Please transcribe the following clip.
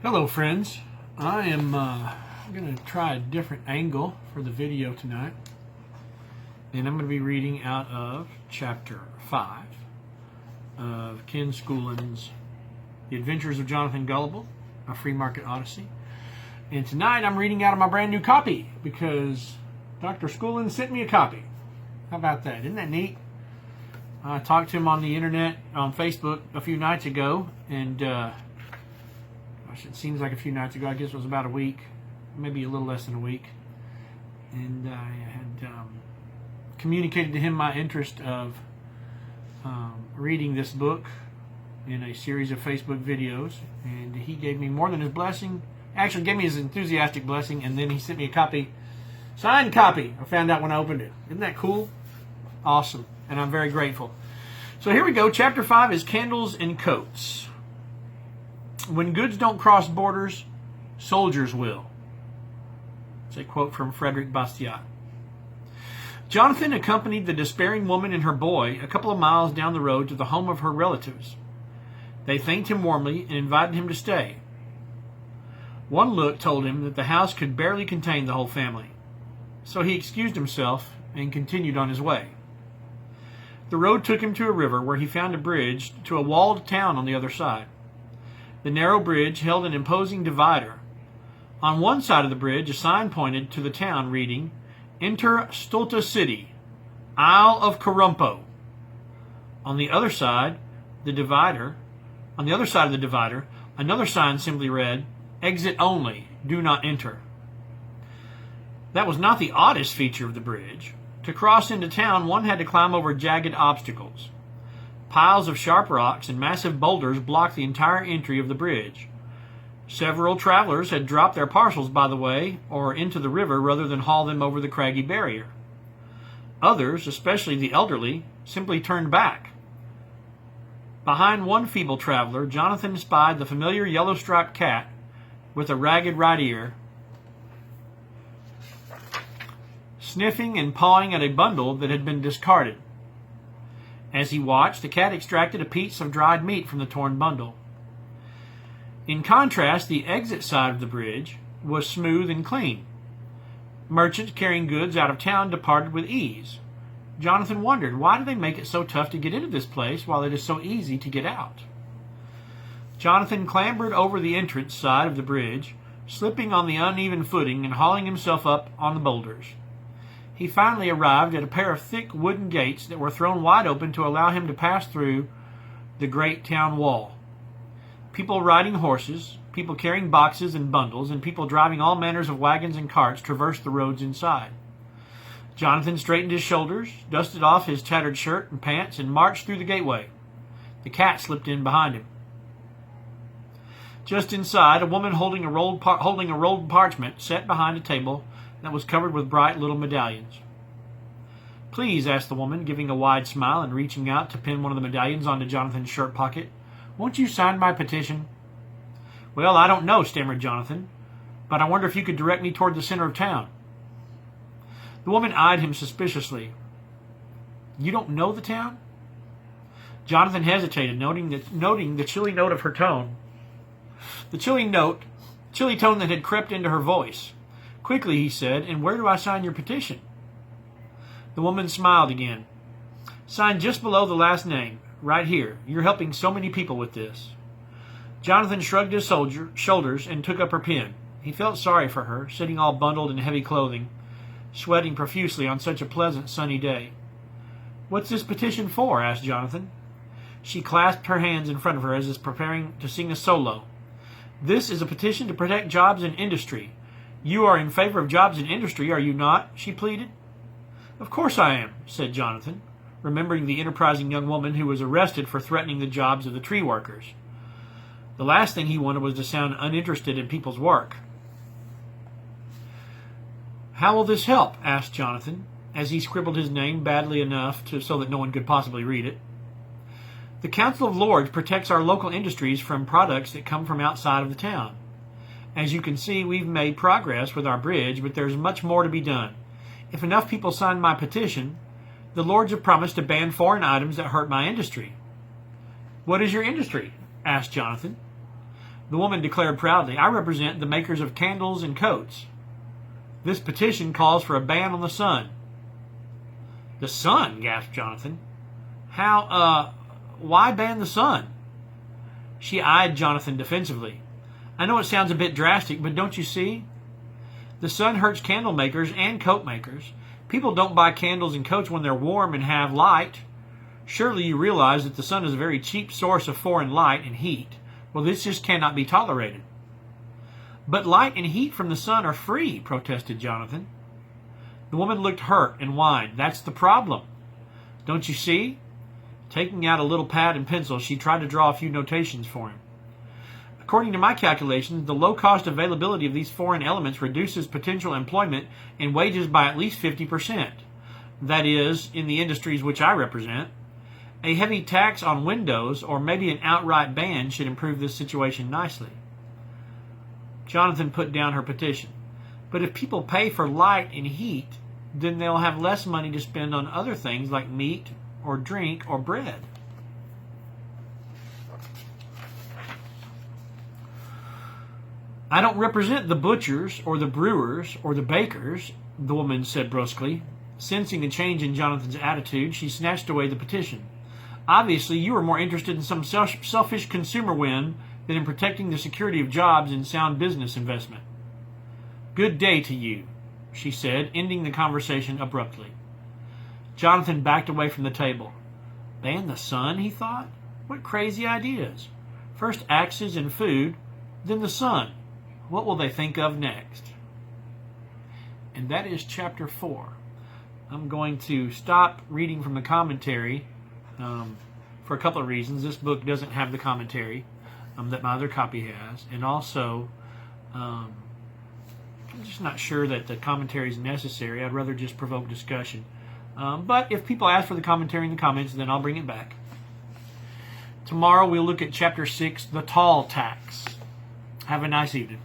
Hello friends, I am going to try a different angle for the video tonight, and I'm going to be reading out of chapter 5 of Ken Schoolin's The Adventures of Jonathan Gullible, a Free Market Odyssey. And tonight I'm reading out of my brand new copy because Dr. Schoolin sent me a copy. How about that? Isn't that neat? I talked to him on the internet, on Facebook a few nights ago, and it seems like a few nights ago. I guess it was about a week, maybe a little less than a week. And I had communicated to him my interest of reading this book in a series of Facebook videos. And he gave me more than his blessing. Actually, gave me his enthusiastic blessing, and then he sent me a copy, signed copy. I found out when I opened it. Isn't that cool? Awesome. And I'm very grateful. So here we go. Chapter 5 is Candles and Coats. When goods don't cross borders, soldiers will. It's a quote from Frederick Bastiat. Jonathan accompanied the despairing woman and her boy a couple of miles down the road to the home of her relatives. They thanked him warmly and invited him to stay. One look told him that the house could barely contain the whole family, so he excused himself and continued on his way. The road took him to a river where he found a bridge to a walled town on the other side. The narrow bridge held an imposing divider. On one side of the bridge, a sign pointed to the town reading, "Enter Stulta City, Isle of Corumpo." On the other side of the divider, another sign simply read, "Exit only, do not enter." That was not the oddest feature of the bridge. To cross into town, one had to climb over jagged obstacles. Piles of sharp rocks and massive boulders blocked the entire entry of the bridge. Several travelers had dropped their parcels by the way or into the river rather than haul them over the craggy barrier. Others, especially the elderly, simply turned back. Behind one feeble traveler, Jonathan spied the familiar yellow-striped cat with a ragged right ear, sniffing and pawing at a bundle that had been discarded. As he watched, the cat extracted a piece of dried meat from the torn bundle. In contrast, the exit side of the bridge was smooth and clean. Merchants carrying goods out of town departed with ease. Jonathan wondered, why do they make it so tough to get into this place while it is so easy to get out? Jonathan clambered over the entrance side of the bridge, slipping on the uneven footing and hauling himself up on the boulders. He finally arrived at a pair of thick wooden gates that were thrown wide open to allow him to pass through the great town wall. People riding horses, people carrying boxes and bundles, and people driving all manners of wagons and carts traversed the roads inside. Jonathan straightened his shoulders, dusted off his tattered shirt and pants, and marched through the gateway. The cat slipped in behind him. Just inside, a woman holding a rolled parchment sat behind a table that was covered with bright little medallions. "Please," asked the woman, giving a wide smile and reaching out to pin one of the medallions onto Jonathan's shirt pocket, "won't you sign my petition?" "Well, I don't know," stammered Jonathan, "but I wonder if you could direct me toward the center of town." The woman eyed him suspiciously. "You don't know the town?" Jonathan hesitated, noting the chilly note of her tone. The chilly tone that had crept into her voice. "Quickly," he said, "and where do I sign your petition?" The woman smiled again. "Sign just below the last name, right here. You're helping so many people with this." Jonathan shrugged his shoulders and took up her pen. He felt sorry for her, sitting all bundled in heavy clothing, sweating profusely on such a pleasant sunny day. "What's this petition for?" asked Jonathan. She clasped her hands in front of her as if preparing to sing a solo. "This is a petition to protect jobs and industry. You are in favor of jobs and industry, are you not?" she pleaded. "Of course I am," said Jonathan, remembering the enterprising young woman who was arrested for threatening the jobs of the tree workers. The last thing he wanted was to sound uninterested in people's work. "How will this help?" asked Jonathan, as he scribbled his name badly enough so that no one could possibly read it. "The Council of Lords protects our local industries from products that come from outside of the town. As you can see, we've made progress with our bridge, but there's much more to be done. If enough people sign my petition, the Lords have promised to ban foreign items that hurt my industry." "What is your industry?" asked Jonathan. The woman declared proudly, "I represent the makers of candles and coats. This petition calls for a ban on the sun." "The sun?" gasped Jonathan. Why ban the sun?" She eyed Jonathan defensively. "I know it sounds a bit drastic, but don't you see? The sun hurts candle makers and coat makers. People don't buy candles and coats when they're warm and have light. Surely you realize that the sun is a very cheap source of foreign light and heat. Well, this just cannot be tolerated." "But light and heat from the sun are free," protested Jonathan. The woman looked hurt and whined. "That's the problem. Don't you see?" Taking out a little pad and pencil, she tried to draw a few notations for him. "According to my calculations, the low-cost availability of these foreign elements reduces potential employment and wages by at least 50%. That is, in the industries which I represent. A heavy tax on windows, or maybe an outright ban, should improve this situation nicely." Jonathan put down her petition. "But if people pay for light and heat, then they'll have less money to spend on other things like meat or drink or bread." "I don't represent the butchers or the brewers or the bakers," the woman said brusquely. Sensing a change in Jonathan's attitude, she snatched away the petition. "Obviously, you are more interested in some selfish consumer win than in protecting the security of jobs and sound business investment." "Good day to you," she said, ending the conversation abruptly. Jonathan backed away from the table. Ban the sun, he thought? What crazy ideas. First axes and food, then the sun. What will they think of next? And that is chapter 4. I'm going to stop reading from the commentary for a couple of reasons. This book doesn't have the commentary that my other copy has, and also I'm just not sure that the commentary is necessary. I'd rather just provoke discussion. But if people ask for the commentary in the comments, then I'll bring it back. Tomorrow we'll look at chapter 6, the tall tax. Have a nice evening.